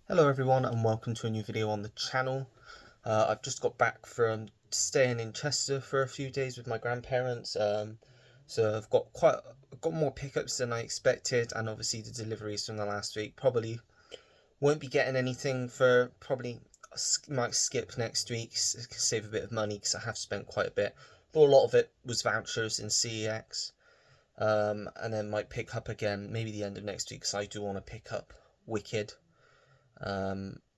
Hello everyone and welcome to a new video on the channel. I've just got back from staying in Chester for a few days with my grandparents. So I've got more pickups than I expected, and obviously the deliveries from the last week. Probably won't be getting anything for might skip next week, save a bit of money because I have spent quite a bit. But a lot of it was vouchers in CEX. And then might pick up again maybe the end of next week because I do want to pick up Wicked,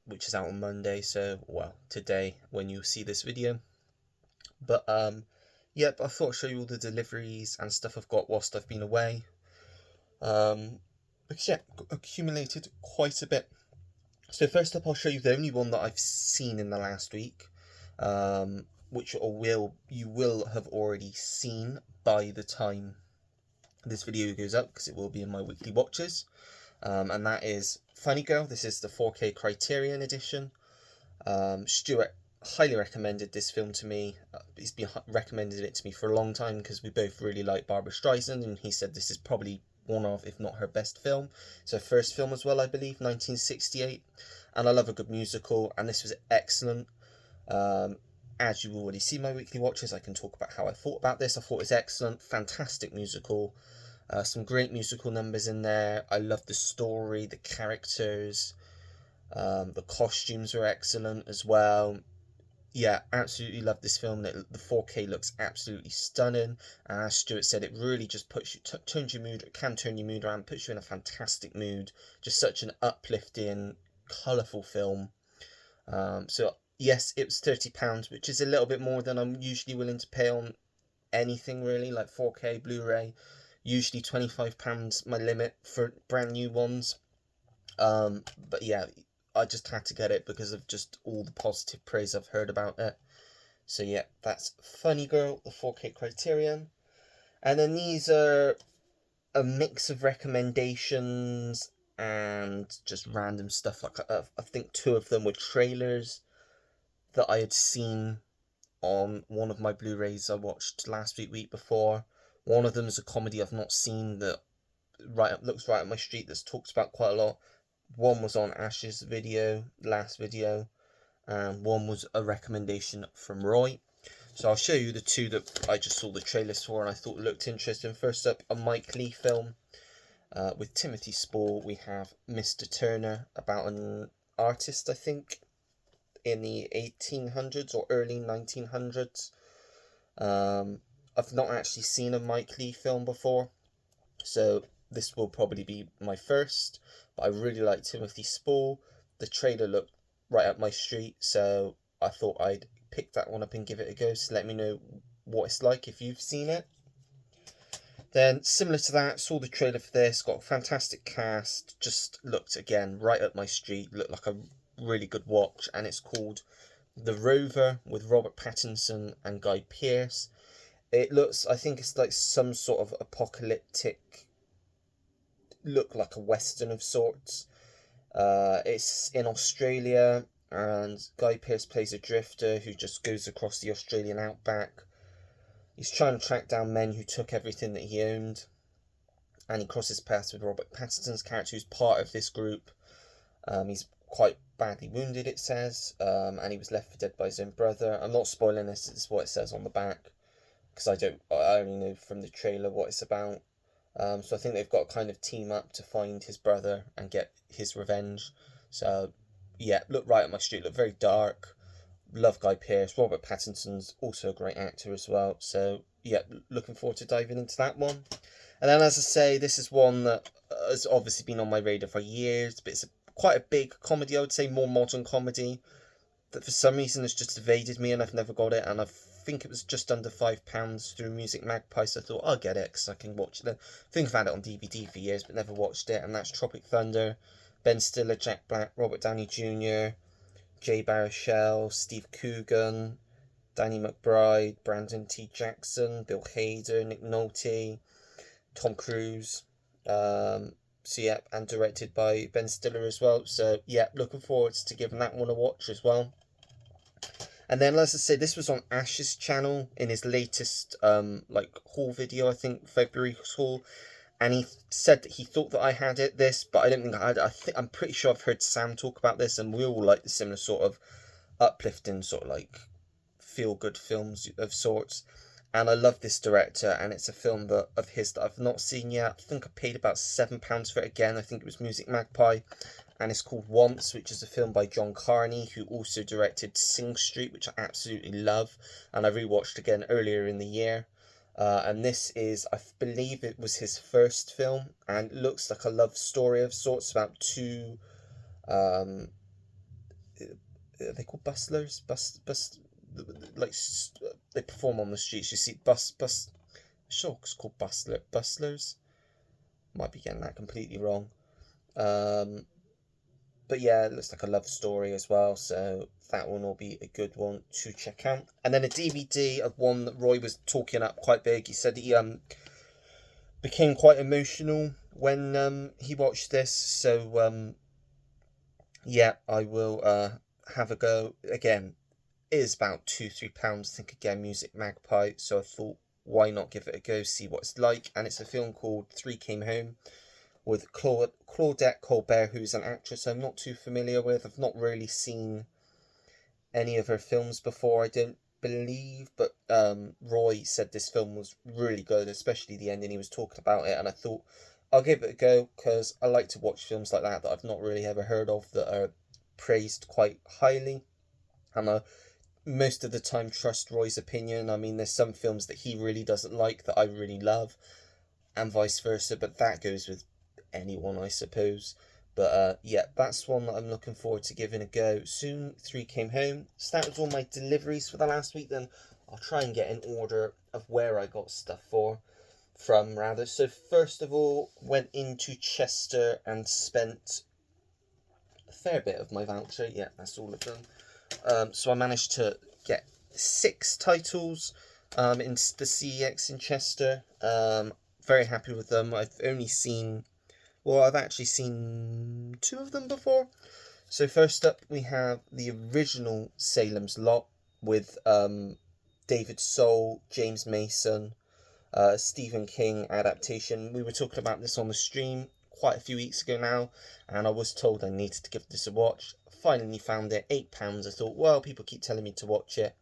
which is out on Monday, so well, today when you see this video. But yep, I thought I'd show you all the deliveries and stuff I've got whilst I've been away. Because yeah, accumulated quite a bit. So first up, I'll show you the only one that I've seen in the last week, which you will have already seen by the time this video goes up, because it will be in my weekly watches. And that is Funny Girl. This is the 4K Criterion edition. Stuart highly recommended this film to me. He's been recommended it to me for a long time because we both really like Barbra Streisand, and he said this is probably one of, if not her best film. It's her first film as well, I believe, 1968. And I love a good musical, and this was excellent. As you already see my weekly watches, I can talk about how I thought about this. I thought it was excellent, fantastic musical. Some great musical numbers in there. I love the story, the characters, the costumes were excellent as well. Yeah, absolutely love this film. The 4K looks absolutely stunning, and as Stuart said, it really just puts you, turns your mood, it can turn your mood around, puts you in a fantastic mood. Just such an uplifting, colourful film. So yes, it was £30, which is a little bit more than I'm usually willing to pay on anything really, like 4K Blu-ray. Usually £25 my limit for brand new ones. But yeah, I just had to get it because of just all the positive praise I've heard about it. So yeah, that's Funny Girl, the 4K Criterion. And then these are a mix of recommendations and just random stuff. Like I think two of them were trailers that I had seen on one of my Blu-rays I watched last week before. One of them is a comedy I've not seen that looks right up my street, that's talked about quite a lot. One was on Ash's last video, and one was a recommendation from Roy. So I'll show you the two that I just saw the trailers for and I thought looked interesting. First up, a Mike Leigh film with Timothy Spall. We have Mr. Turner, about an artist, I think, in the 1800s or early 1900s. I've not actually seen a Mike Leigh film before, so this will probably be my first, but I really like Timothy Spall. The trailer looked right up my street, so I thought I'd pick that one up and give it a go. So let me know what it's like if you've seen it. Then, similar to that, saw the trailer for this, got a fantastic cast, just looked again right up my street, looked like a really good watch, and it's called The Rover with Robert Pattinson and Guy Pearce. It looks, I think it's like some sort of apocalyptic look, like a western of sorts. It's in Australia, and Guy Pearce plays a drifter who just goes across the Australian outback. He's trying to track down men who took everything that he owned, and he crosses paths with Robert Pattinson's character, who's part of this group. He's quite badly wounded, it says, and he was left for dead by his own brother. I'm not spoiling this, it's what it says on the back, because I only know from the trailer what it's about. So I think they've got to kind of team up to find his brother and get his revenge. So yeah, look right at my street, look very dark. Love Guy Pearce. Robert Pattinson's also a great actor as well. So yeah, looking forward to diving into that one. And then, as I say, this is one that has obviously been on my radar for years, but it's quite a big comedy, I would say, more modern comedy, that for some reason has just evaded me and I've never got it, and I think it was just under £5 through Music Magpie, so I thought I'll get it because I can watch it. I think I've had it on DVD for years but never watched it, and that's Tropic Thunder. Ben Stiller, Jack Black, Robert Downey Jr., Jay Baruchel, Steve Coogan, Danny McBride, Brandon T. Jackson, Bill Hader, Nick Nolte, Tom Cruise. So yeah, and directed by Ben Stiller as well. So yeah, looking forward to giving that one a watch as well. And then, as I said, this was on Ash's channel in his latest like haul video, I think February haul, and he said that he thought that I had this, but I don't think I had it. I'm pretty sure I've heard Sam talk about this, and we all like the similar sort of uplifting, sort of like feel good films of sorts. And I love this director, and it's a film that of his that I've not seen yet. I think I paid about £7 for it again. I think it was Music Magpie, and it's called Once, which is a film by John Carney, who also directed Sing Street, which I absolutely love, and I rewatched again earlier in the year. And this is, I believe it was his first film, and it looks like a love story of sorts about two, um, are they called bustlers? Like, they perform on the streets. You see sure it's called bustlers. Might be getting that completely wrong. Um, but yeah, it looks like a love story as well, so that one will be a good one to check out. And then a DVD of one that Roy was talking up quite big. He said he became quite emotional when he watched this, so yeah, I will have a go again. It is about £2-3. I think again, Music Magpie, so I thought, why not give it a go, see what it's like. And it's a film called Three Came Home, with Claudette Colbert, who's an actress I'm not too familiar with. I've not really seen any of her films before, I don't believe, but Roy said this film was really good, especially the ending. He was talking about it, and I thought, I'll give it a go, because I like to watch films like that I've not really ever heard of, that are praised quite highly. And I most of the time trust Roy's opinion. I mean, there's some films that he really doesn't like that I really love, and vice versa, but that goes with anyone, I suppose. But yeah, that's one that I'm looking forward to giving a go soon. Three Came Home. So that was all my deliveries for the last week. Then I'll try and get in order of where I got stuff from rather. So first of all, went into Chester and spent a fair bit of my voucher. Yeah, that's all of them. So I managed to get 6 titles in the CEX in Chester. Very happy with them. I've actually seen 2 of them before. So first up, we have the original Salem's Lot with David Soul, James Mason, Stephen King adaptation. We were talking about this on the stream quite a few weeks ago now, and I was told I needed to give this a watch. Finally found it, £8. I thought, well, people keep telling me to watch it.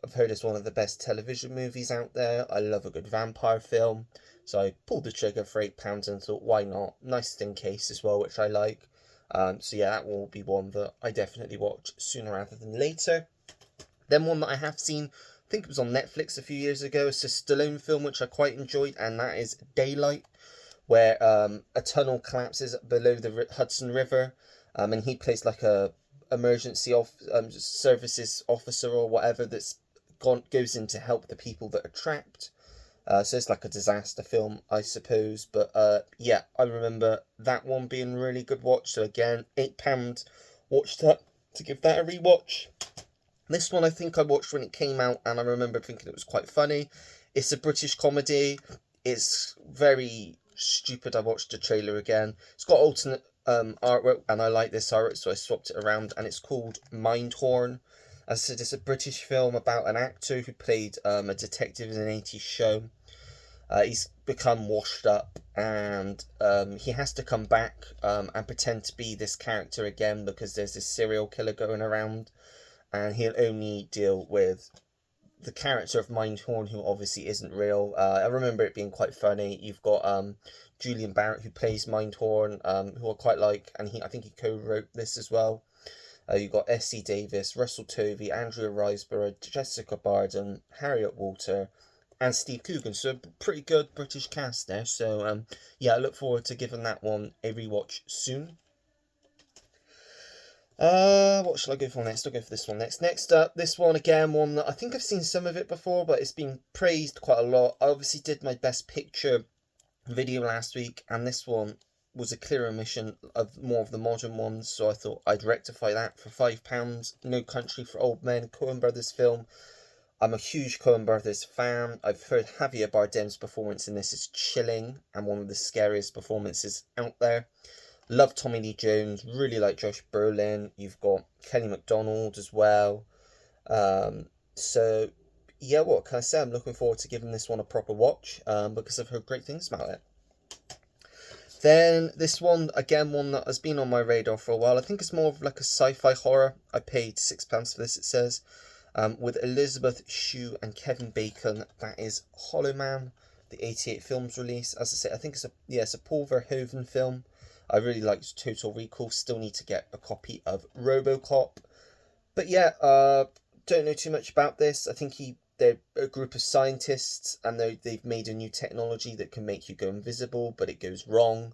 I've heard it's one of the best television movies out there. I love a good vampire film. So I pulled the trigger for £8 and thought, why not? Nice thin case as well, which I like. So yeah, that will be one that I definitely watch sooner rather than later. Then one that I have seen, I think it was on Netflix a few years ago. It's a Stallone film which I quite enjoyed, and that is Daylight, where a tunnel collapses below the Hudson River, and he plays like a emergency services officer or whatever that's goes in to help the people that are trapped. So it's like a disaster film, I suppose. But yeah, I remember that one being a really good watch. So again, £8 watched up to give that a rewatch. This one I think I watched when it came out, and I remember thinking it was quite funny. It's a British comedy. It's very stupid. I watched the trailer again. It's got alternate artwork, and I like this artwork, so I swapped it around, and it's called Mindhorn. As I said, it's a British film about an actor who played a detective in an 80s show. He's become washed up, and he has to come back and pretend to be this character again, because there's this serial killer going around, and he'll only deal with the character of Mindhorn, who obviously isn't real. I remember it being quite funny. You've got Julian Barrett, who plays Mindhorn, who I quite like, and I think he co-wrote this as well. You've got Essie Davis, Russell Tovey, Andrea Riseborough, Jessica Barden, Harriet Walter, and Steve Coogan. So a pretty good British cast there. So yeah, I look forward to giving that one a rewatch soon. What shall I go for next? I'll go for this one next. Next up, this one again, one that I think I've seen some of it before, but it's been praised quite a lot. I obviously did my best picture video last week, and this one was a clear omission of more of the modern ones, so I thought I'd rectify that for £5. No Country for Old Men, Coen Brothers film. I'm a huge Coen Brothers fan. I've heard Javier Bardem's performance in this is chilling and one of the scariest performances out there. Love Tommy Lee Jones, really like Josh Brolin. You've got Kelly MacDonald as well. So yeah, what can I say? I'm looking forward to giving this one a proper watch because I've heard great things about it. Then this one, again, one that has been on my radar for a while. I think it's more of like a sci-fi horror. I paid £6 for this, it says. With Elizabeth Shue and Kevin Bacon. That is Hollow Man, the 88 films release. As I say, I think it's a Paul Verhoeven film. I really liked Total Recall. Still need to get a copy of RoboCop. But yeah, don't know too much about this. I think they're a group of scientists, and they've made a new technology that can make you go invisible, but it goes wrong,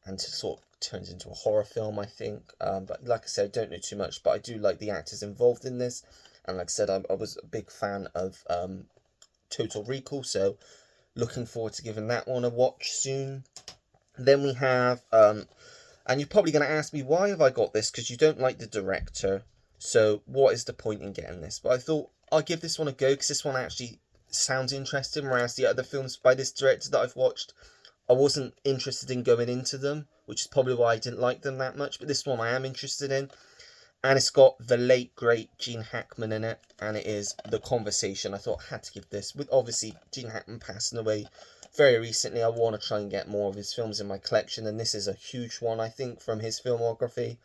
and sort of turns into a horror film, I think. But like I said, I don't know too much, but I do like the actors involved in this. And like I said, I was a big fan of Total Recall, so looking forward to giving that one a watch soon. Then we have, and you're probably going to ask me, why have I got this? Because you don't like the director. So what is the point in getting this? But I thought I'll give this one a go, because this one actually sounds interesting, whereas the other films by this director that I've watched, I wasn't interested in going into them, which is probably why I didn't like them that much. But this one I am interested in. And it's got the late, great Gene Hackman in it, and it is The Conversation. I thought I had to give this, with obviously Gene Hackman passing away very recently. I want to try and get more of his films in my collection, and this is a huge one, I think, from his filmography.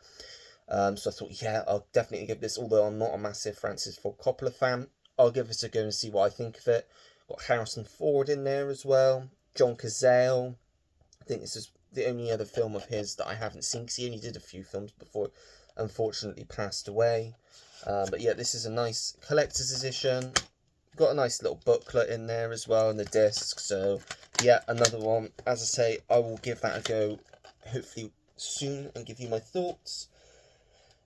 So I thought, yeah, I'll definitely give this, although I'm not a massive Francis Ford Coppola fan, I'll give this a go and see what I think of it. Got Harrison Ford in there as well, John Cazale. I think this is the only other film of his that I haven't seen, because he only did a few films before unfortunately passed away. But yeah, this is a nice collector's edition. Got a nice little booklet in there as well, and the disc. So yeah, another one. As I say, I will give that a go hopefully soon and give you my thoughts.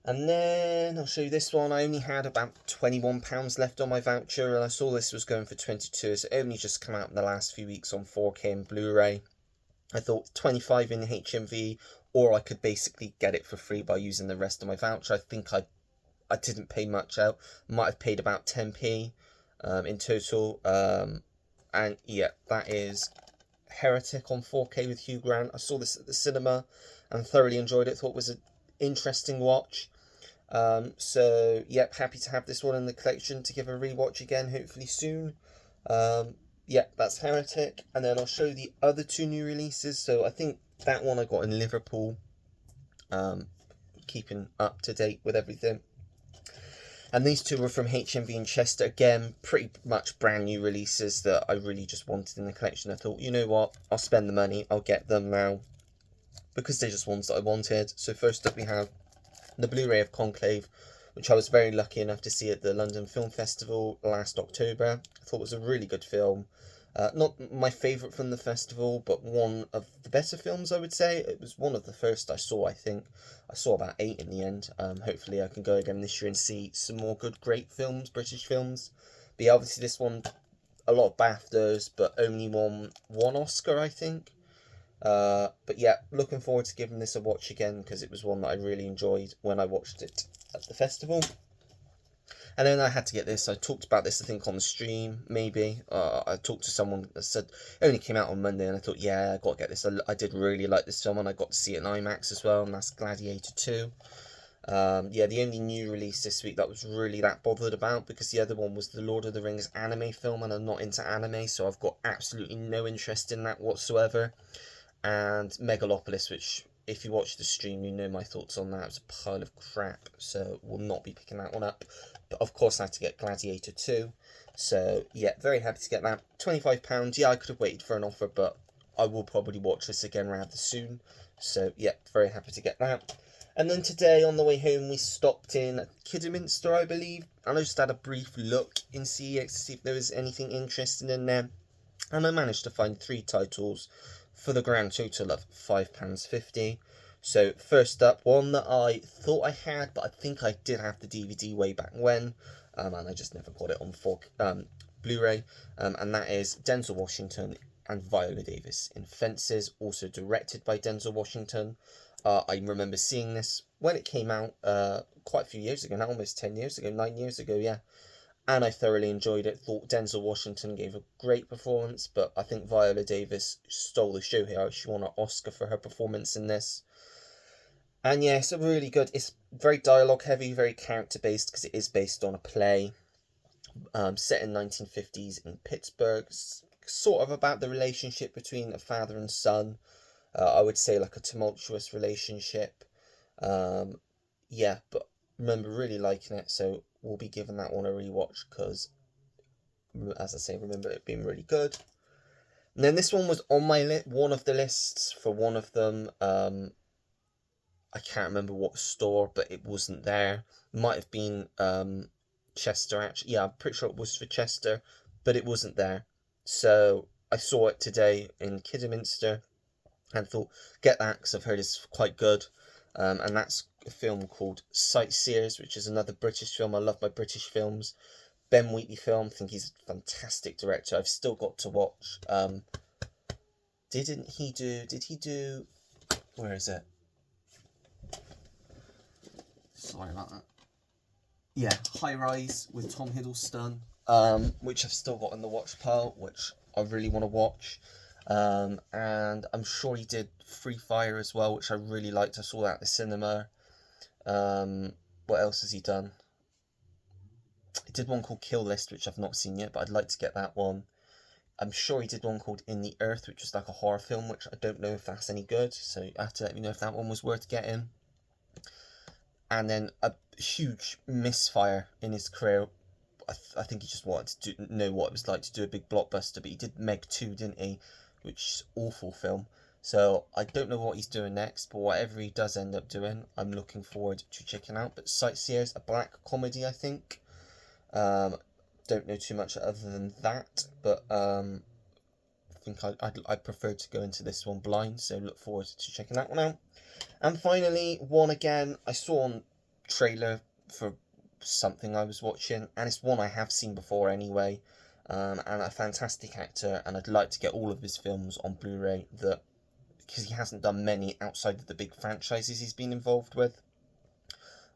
And then I'll show you this one. I only had about £21 left on my voucher, and I saw this was going for 22. It's only just come out in the last few weeks on 4K and Blu-ray. I thought 25 in HMV, or I could basically get it for free by using the rest of my voucher. I think I didn't pay much out. Might have paid about 10p in total. And yeah, that is Heretic on 4K with Hugh Grant. I saw this at the cinema and thoroughly enjoyed it. Thought it was an interesting watch. So yep, happy to have this one in the collection to give a rewatch again, hopefully soon. Yeah, that's Heretic. And then I'll show the other two new releases. So I think that one I got in Liverpool, keeping up to date with everything. And these two were from HMV in Chester. Again, pretty much brand new releases that I really just wanted in the collection. I thought, you know what, I'll spend the money, I'll get them now, because they're just ones that I wanted. So first up we have the Blu-ray of Conclave, which I was very lucky enough to see at the London Film Festival last October. I thought it was a really good film. Not my favourite from the festival, but one of the better films, I would say. It was one of the first I saw, I think. I saw about 8 in the end. Hopefully I can go again this year and see some more good, great films, British films. But yeah, obviously this one, a lot of BAFTAs, but only won one Oscar, I think. But yeah, looking forward to giving this a watch again, because it was one that I really enjoyed when I watched it at the festival. And then I had to get this. I talked about this, I think, on the stream, maybe. I talked to someone that said it only came out on Monday, and I thought, yeah, I got to get this. I did really like this film, and I got to see it in IMAX as well, and that's Gladiator 2. Yeah, the only new release this week that I was really that bothered about, because the other one was the Lord of the Rings anime film, and I'm not into anime, so I've got absolutely no interest in that whatsoever. And Megalopolis, which, if you watch the stream, you know my thoughts on that. It was a pile of crap, so we'll not be picking that one up. But of course I had to get Gladiator 2. So yeah, very happy to get that. £25. Yeah, I could have waited for an offer, but I will probably watch this again rather soon. So yeah, very happy to get that. And then today on the way home we stopped in Kidderminster, I believe. And I just had a brief look in CEX to see if there was anything interesting in there. And I managed to find 3 titles for the grand total of £5.50. So first up, one that I thought I had, but I think I did have the DVD way back when, and I just never got it on Blu-ray, and that is Denzel Washington and Viola Davis in Fences, also directed by Denzel Washington. I remember seeing this when it came out quite a few years ago, now almost 10 years ago, 9 years ago, yeah. And I thoroughly enjoyed it. Thought Denzel Washington gave a great performance, but I think Viola Davis stole the show here. She won an Oscar for her performance in this. And yeah, it's a really good, it's very dialogue heavy, very character based, because it is based on a play set in 1950s in Pittsburgh. It's sort of about the relationship between a father and son. I would say like a tumultuous relationship. Yeah, but remember really liking it, so we'll be giving that one a rewatch because, as I say, remember it being really good. And then this one was on my one of the lists for one of them. I can't remember what store, but it wasn't there. It might have been Chester, actually. Yeah, I'm pretty sure it was for Chester, but it wasn't there. So I saw it today in Kidderminster and thought, get that because I've heard it's quite good. And that's a film called Sightseers, which is another British film. I love my British films. Ben Wheatley film. I think he's a fantastic director. I've still got to watch. Did he do, where is it? Sorry about that. Yeah, High Rise with Tom Hiddleston, which I've still got in the watch pile, which I really want to watch. And I'm sure he did Free Fire as well, which I really liked. I saw that at the cinema. What else has he done? He did one called Kill List, which I've not seen yet, but I'd like to get that one. I'm sure he did one called In the Earth, which was like a horror film, which I don't know if that's any good, so you have to let me know if that one was worth getting. And then a huge misfire in his career. I think he just wanted to know what it was like to do a big blockbuster, but he did Meg 2, didn't he? Which is an awful film. So I don't know what he's doing next, but whatever he does end up doing, I'm looking forward to checking out. But Sightseers, a black comedy, I think. Don't know too much other than that, but I think I'd prefer to go into this one blind, so look forward to checking that one out. And finally, one again, I saw on trailer for something I was watching, and it's one I have seen before anyway, and a fantastic actor, and I'd like to get all of his films on Blu-ray, because he hasn't done many outside of the big franchises he's been involved with.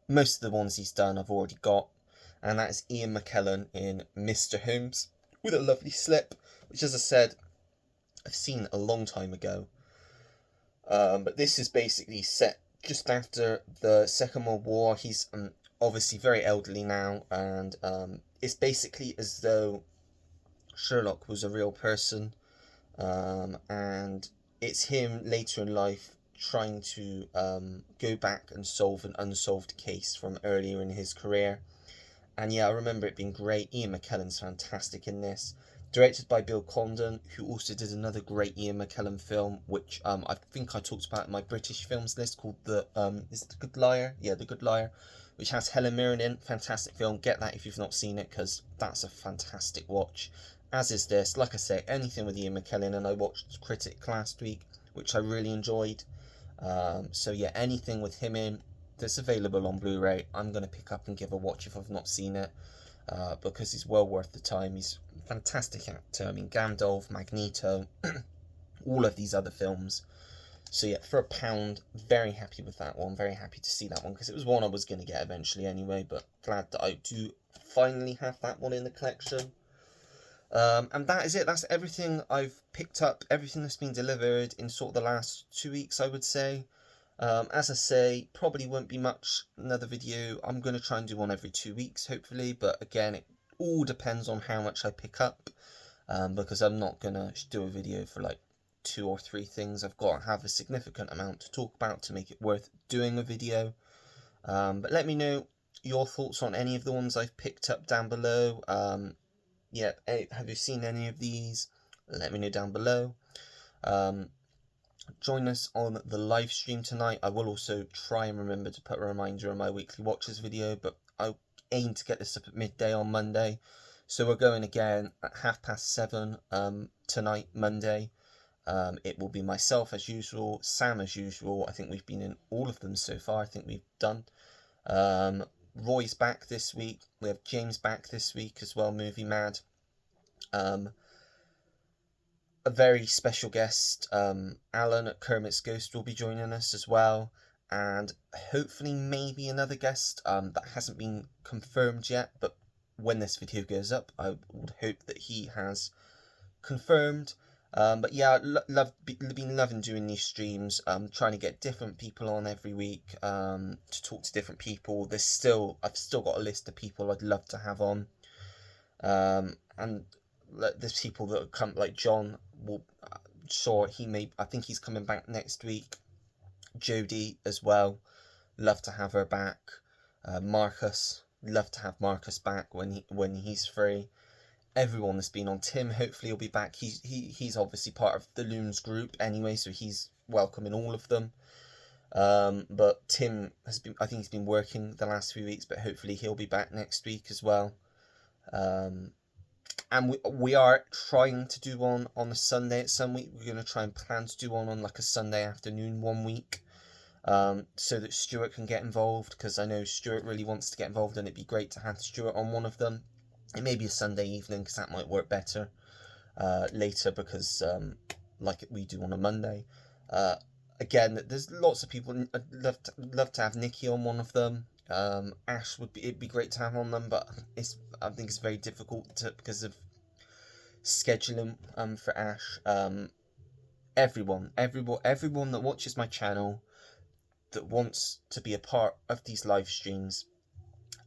Most of the ones he's done I've already got, and that is Ian McKellen in Mr. Holmes, with a lovely slip, which, as I said, I've seen a long time ago. But this is basically set just after the Second World War. He's obviously very elderly now, and it's basically as though Sherlock was a real person, and it's him later in life trying to go back and solve an unsolved case from earlier in his career. And yeah, I remember it being great. Ian McKellen's fantastic in this. Directed by Bill Condon, who also did another great Ian McKellen film, which I think I talked about in my British films list, called is it The Good Liar? Yeah, The Good Liar, which has Helen Mirren in. Fantastic film. Get that if you've not seen it, because that's a fantastic watch. As is this. Like I say, anything with Ian McKellen, and I watched Critic last week, which I really enjoyed. So yeah, anything with him in that's available on Blu-ray, I'm going to pick up and give a watch if I've not seen it, because he's well worth the time. He's a fantastic actor. I mean, Gandalf, Magneto, all of these other films. So yeah, for £1, very happy with that one. Very happy to see that one, because it was one I was going to get eventually anyway, but glad that I do finally have that one in the collection. And that is it. That's everything I've picked up, everything that's been delivered in sort of the last 2 weeks, I would say. As I say, probably won't be much another video. I'm going to try and do one every 2 weeks, hopefully. But again, it all depends on how much I pick up. Because I'm not going to do a video for like 2 or 3 things. I've got to have a significant amount to talk about to make it worth doing a video. But let me know your thoughts on any of the ones I've picked up down below. Yeah, have you seen any of these? Let me know down below. Join us on the live stream tonight. I will also try and remember to put a reminder on my weekly watches video, but I aim to get this up at midday on Monday. So we're going again at 7:30 tonight, Monday. It will be myself as usual, Sam as usual. I think we've been in all of them so far. I think we've done. Roy's back this week. We have James back this week as well, Movie Mad. A very special guest, Alan at Kermit's Ghost, will be joining us as well, and hopefully maybe another guest that hasn't been confirmed yet, but when this video goes up I would hope that he has confirmed. But yeah, been loving doing these streams, trying to get different people on every week, to talk to different people. I've still got a list of people I'd love to have on, and there's people that come, like John will, sure, I think he's coming back next week. Jodie as well, love to have her back. Marcus, love to have Marcus back when he's free. Everyone that's been on, Tim, hopefully he'll be back. He's obviously part of the Loons group anyway, so he's welcoming all of them. But Tim I think he's been working the last few weeks, but hopefully he'll be back next week as well. And we are trying to do one on a Sunday at some week. We're going to try and plan to do one on like a Sunday afternoon one week, so that Stuart can get involved, because I know Stuart really wants to get involved, and it'd be great to have Stuart on one of them. It may be a Sunday evening, because that might work better later, because like we do on a Monday. Again, there's lots of people. I'd love to have Nikki on one of them. Ash it'd be great to have on them, but I think it's very difficult because of scheduling for Ash. Everyone that watches my channel that wants to be a part of these live streams,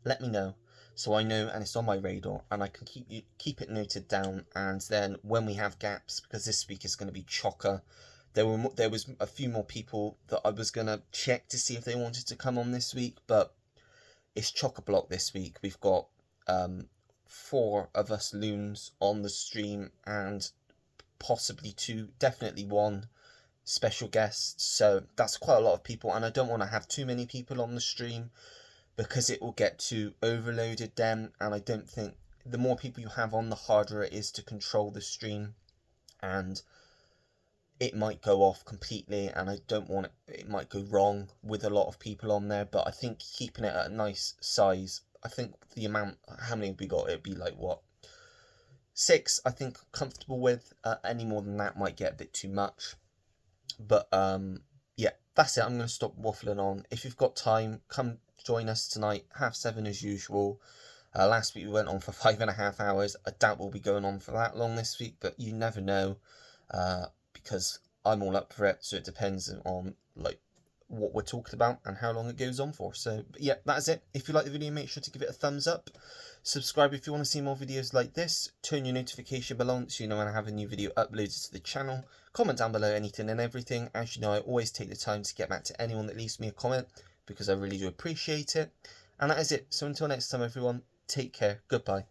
let me know, so I know, and it's on my radar, and I can keep it noted down. And then when we have gaps, because this week is going to be chocker, there was a few more people that I was going to check to see if they wanted to come on this week, but it's chock-a-block this week. We've got 4 of us Loons on the stream, and possibly 2, definitely 1 special guest. So that's quite a lot of people, and I don't want to have too many people on the stream, because it will get too overloaded then, and I don't think the more people you have on, the harder it is to control the stream, and it might go off completely, and I don't want it might go wrong with a lot of people on there. But I think keeping it at a nice size, I think the amount, how many have we got, it'd be like, what, 6, I think, comfortable with. Any more than that might get a bit too much. But yeah, that's it. I'm going to stop waffling on. If you've got time, come join us tonight, 7:30 as usual. Last week we went on for 5.5 hours. I doubt we'll be going on for that long this week, but you never know, because I'm all up for it. So it depends on like what we're talking about and how long it goes on for. So but yeah, that's it. If you like the video, make sure to give it a thumbs up. Subscribe if you want to see more videos like this. Turn your notification bell on so you know when I have a new video uploaded to the channel. Comment down below anything and everything. As you know, I always take the time to get back to anyone that leaves me a comment, because I really do appreciate it. And that is it. So until next time, everyone, take care. Goodbye.